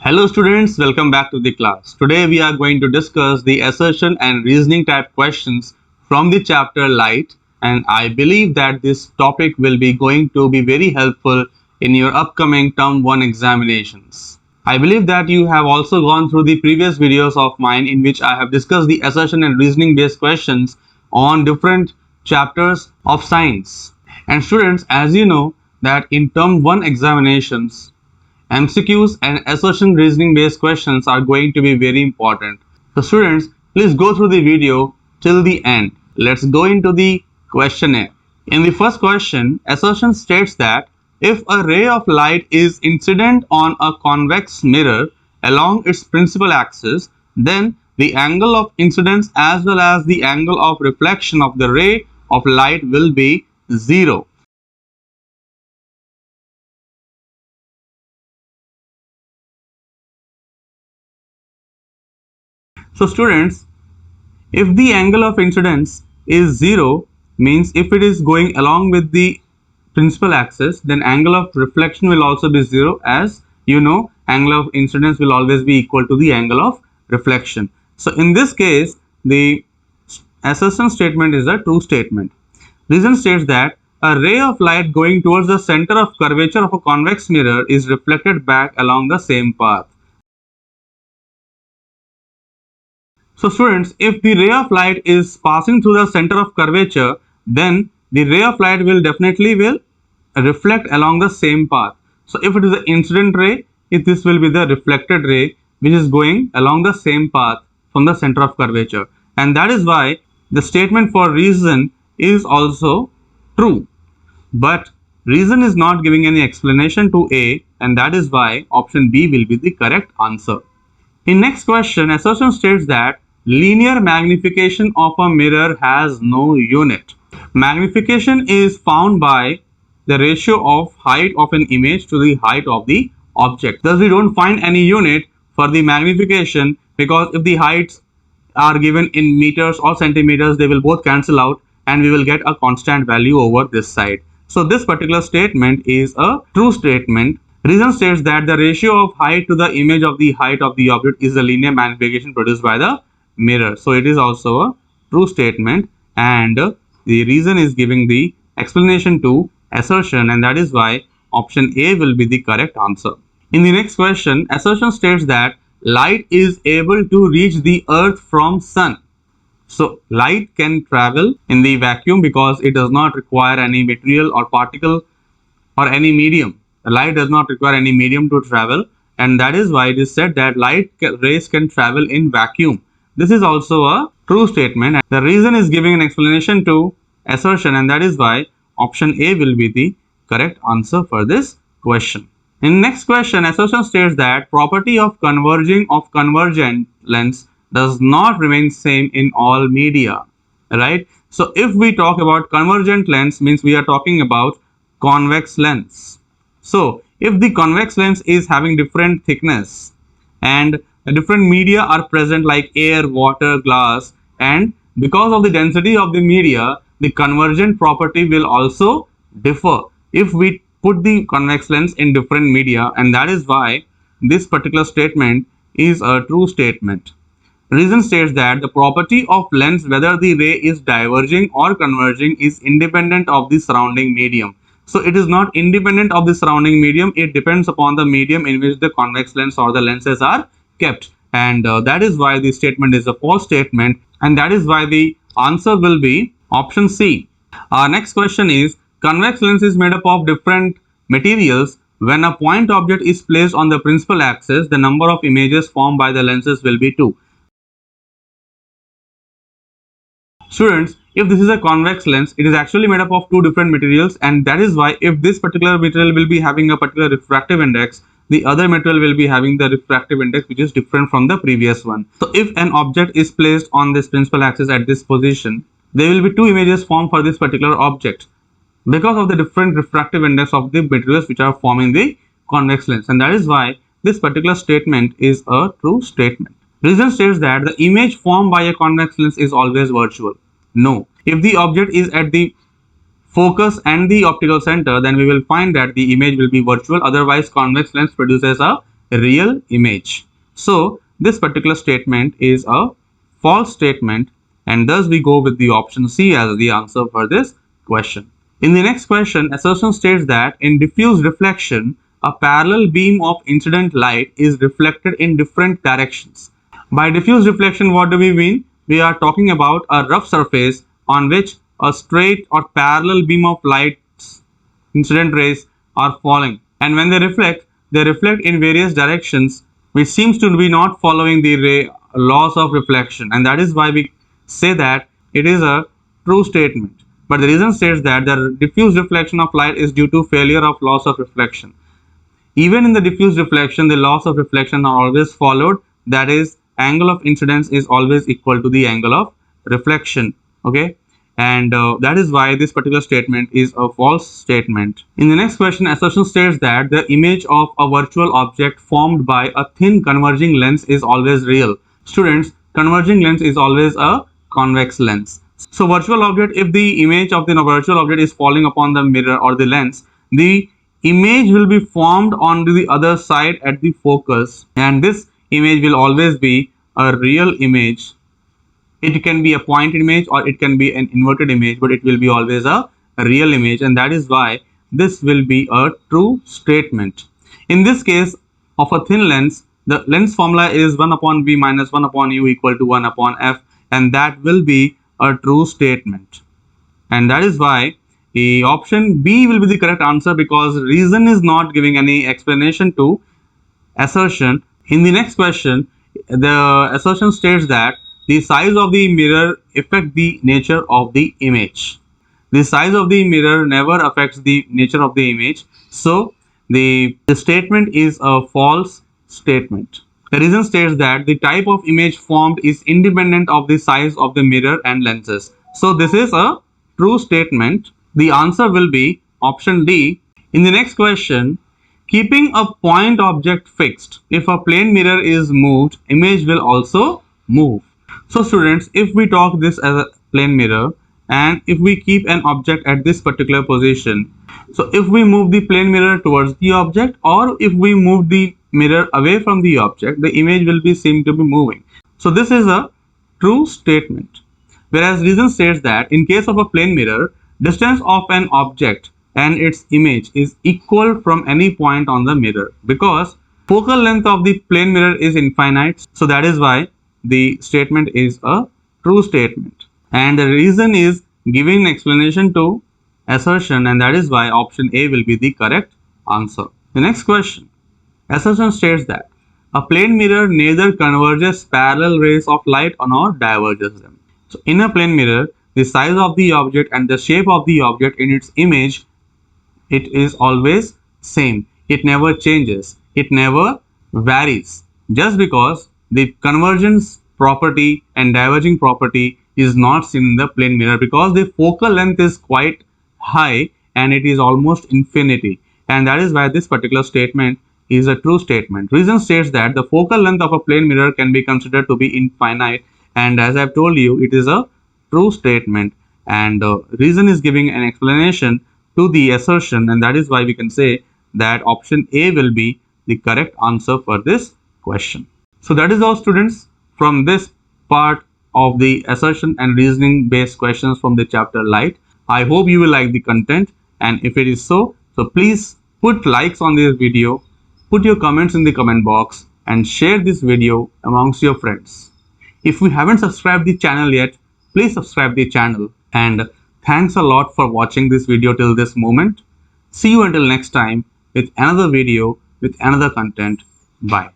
Hello students, welcome back to the class. Today we are going to discuss the assertion and reasoning type questions from the chapter Light, and I believe that this topic will be going to be very helpful in your upcoming term 1 examinations. I believe that you have also gone through the previous videos of mine in which I have discussed the assertion and reasoning based questions on different chapters of science. And students, as you know that in term 1 examinations MCQs and assertion reasoning based questions are going to be very important. So students, please go through the video till the end. Let's go into the questionnaire. In the first question, assertion states that if a ray of light is incident on a convex mirror along its principal axis, then the angle of incidence as well as the angle of reflection of the ray of light will be 0. So students, if the angle of incidence is 0, means if it is going along with the principal axis, then angle of reflection will also be 0, as you know angle of incidence will always be equal to the angle of reflection. So in this case, the assertion statement is a true statement. Reason states that a ray of light going towards the center of curvature of a convex mirror is reflected back along the same path. So students, if the ray of light is passing through the center of curvature, then the ray of light will definitely reflect along the same path. So if it is the incident ray, this will be the reflected ray which is going along the same path from the center of curvature. And that is why the statement for reason is also true. But reason is not giving any explanation to A, and that is why option B will be the correct answer. In next question, assertion states that linear magnification of a mirror has no unit. Magnification is found by the ratio of height of an image to the height of the object. Thus, we don't find any unit for the magnification, because if the heights are given in meters or centimeters, they will both cancel out and we will get a constant value over this side. So this particular statement is a true statement. Reason states that the ratio of height to the image of the height of the object is the linear magnification produced by the mirror. So it is also a true statement, and the reason is giving the explanation to assertion, and that is why option A will be the correct answer. In the next question, assertion states that light is able to reach the earth from sun. So light can travel in the vacuum because it does not require any material or particle or any medium. Light does not require any medium to travel, and that is why it is said that light rays can travel in vacuum. This is also a true statement. The reason is giving an explanation to assertion, and that is why option A will be the correct answer for this question. In next question, assertion states that property of converging of convergent lens does not remain same in all media, right? So if we talk about convergent lens, means we are talking about convex lens. So if the convex lens is having different thickness and different media are present like air, water, glass, and because of the density of the media, the convergent property will also differ if we put the convex lens in different media, and that is why this particular statement is a true statement. Reason states that the property of lens, whether the ray is diverging or converging, is independent of the surrounding medium. So it is not independent of the surrounding medium, it depends upon the medium in which the convex lens or the lenses are kept, and that is why the statement is a false statement, and that is why the answer will be option C. Our next question is, convex lens is made up of different materials. When a point object is placed on the principal axis, the number of images formed by the lenses will be 2. Students, if this is a convex lens, it is actually made up of two different materials, and that is why if this particular material will be having a particular refractive index, the other material will be having the refractive index which is different from the previous one. So if an object is placed on this principal axis at this position, there will be two images formed for this particular object because of the different refractive index of the materials which are forming the convex lens, and that is why this particular statement is a true statement. Reason states that the image formed by a convex lens is always virtual. No. If the object is at the focus and the optical center, then we will find that the image will be virtual. Otherwise, convex lens produces a real image. So this particular statement is a false statement, and thus we go with the option C as the answer for this question. In the next question, assertion states that in diffuse reflection, a parallel beam of incident light is reflected in different directions. By diffuse reflection, what do we mean? We are talking about a rough surface on which a straight or parallel beam of light incident rays are falling, and when they reflect in various directions, which seems to be not following the ray laws of reflection, and that is why we say that it is a true statement. But the reason states that the diffuse reflection of light is due to failure of laws of reflection. Even in the diffuse reflection, the laws of reflection are always followed, that is, angle of incidence is always equal to the angle of reflection. Okay, and that is why this particular statement is a false statement. In the next question, assertion states that the image of a virtual object formed by a thin converging lens is always real. Students, converging lens is always a convex lens. So virtual object, if the image of the virtual object is falling upon the mirror or the lens, the image will be formed on the other side at the focus, and this image will always be a real image. It can be a point image or it can be an inverted image, but it will be always a real image, and that is why this will be a true statement. In this case of a thin lens, the lens formula is 1 upon v minus 1 upon u equal to 1 upon f, and that will be a true statement, and that is why the option B will be the correct answer, because reason is not giving any explanation to assertion. In the next question, the assertion states that the size of the mirror affects the nature of the image. The size of the mirror never affects the nature of the image, so the statement is a false statement. The reason states that the type of image formed is independent of the size of the mirror and lenses. So this is a true statement. The answer will be option D. In the next question, keeping a point object fixed, if a plane mirror is moved, image will also move. So students, if we talk this as a plane mirror, and if we keep an object at this particular position, so if we move the plane mirror towards the object, or if we move the mirror away from the object, the image will be seem to be moving. So this is a true statement. Whereas reason states that in case of a plane mirror, distance of an object and its image is equal from any point on the mirror, because focal length of the plane mirror is infinite. So that is why the statement is a true statement, and the reason is giving explanation to assertion, and that is why option A will be the correct answer. The next question, assertion states that a plane mirror neither converges parallel rays of light nor diverges them. So in a plane mirror, the size of the object and the shape of the object in its image, it is always same. It never changes. It never varies. Just because the convergence property and diverging property is not seen in the plane mirror, because the focal length is quite high and it is almost infinity, and that is why this particular statement is a true statement. Reason states that the focal length of a plane mirror can be considered to be infinite, and as I have told you, it is a true statement, and reason is giving an explanation to the assertion, and that is why we can say that option A will be the correct answer for this question. So that is all students from this part of the assertion and reasoning based questions from the chapter Light. I hope you will like the content, and if it is so please put likes on this video, put your comments in the comment box, and share this video amongst your friends. If you haven't subscribed the channel yet, please subscribe the channel, and thanks a lot for watching this video till this moment. See you until next time with another video with another content. Bye.